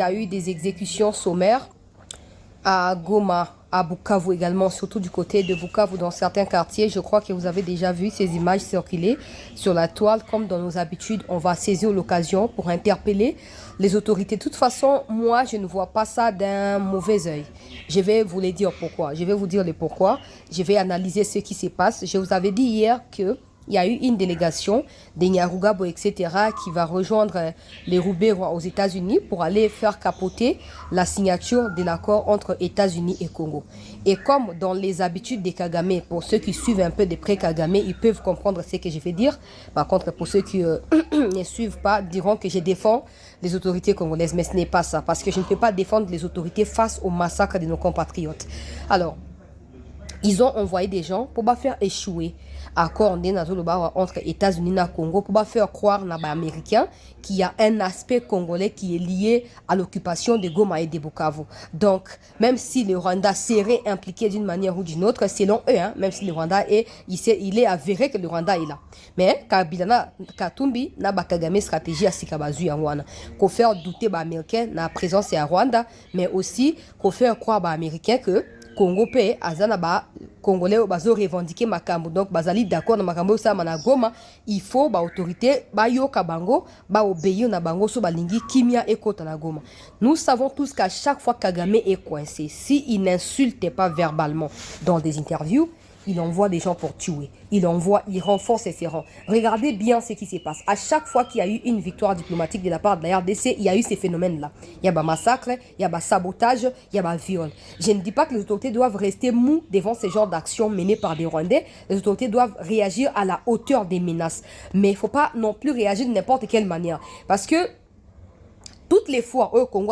Il y a eu des exécutions sommaires à Goma, à Bukavu également, surtout du côté de Bukavu dans certains quartiers. Je crois que vous avez déjà vu ces images circuler sur la toile. Comme dans nos habitudes, on va saisir l'occasion pour interpeller les autorités. De toute façon, moi, je ne vois pas ça d'un mauvais œil. Je vais vous le dire pourquoi. Je vais vous dire le pourquoi. Je vais analyser ce qui se passe. Je vous avais dit hier que il y a eu une délégation des Nyarugabo, etc., qui va rejoindre les Roubaix aux États-Unis pour aller faire capoter la signature de l'accord entre États-Unis et Congo. Et comme dans les habitudes des Kagame, pour ceux qui suivent un peu de près Kagame, ils peuvent comprendre ce que je vais dire. Par contre, pour ceux qui ne suivent pas, diront que je défends les autorités congolaises. Mais ce n'est pas ça, parce que je ne peux pas défendre les autorités face au massacre de nos compatriotes. Alors, ils ont envoyé des gens pour faire échouer accord entre États-Unis et Congo pour faire croire aux Américains qu'il y a un aspect congolais qui est lié à l'occupation de Goma et de Bukavu. Donc, même si le Rwanda serait impliqué d'une manière ou d'une autre, selon eux, même si le Rwanda il est avéré que le Rwanda est là. Mais Kabila Katumbi n'a pas Kagame stratégie à Sikabazu et Rwanda. Qu'on faire douter les Américains de la présence à Rwanda, mais aussi qu'on faire croire aux Américains que Congo pe azana ba congolais bazo revendiquer makambo donc bazali d'accord na makambo ça na Goma il faut ba autorité ba yoka bango ba obéir na bango so balingi kimia ekota na Goma. Nous savons tous qu'à chaque fois Kagame est coincé, si il n'insulte pas verbalement dans des interviews, il envoie des gens pour tuer. Il renforce ses rangs. Regardez bien ce qui se passe. À chaque fois qu'il y a eu une victoire diplomatique de la part de la RDC, il y a eu ces phénomènes-là. Il y a des massacres, il y a des sabotages, il y a des viols. Je ne dis pas que les autorités doivent rester mous devant ce genre d'actions menées par des Rwandais. Les autorités doivent réagir à la hauteur des menaces. Mais il ne faut pas non plus réagir de n'importe quelle manière. Parce que toutes les fois au Congo,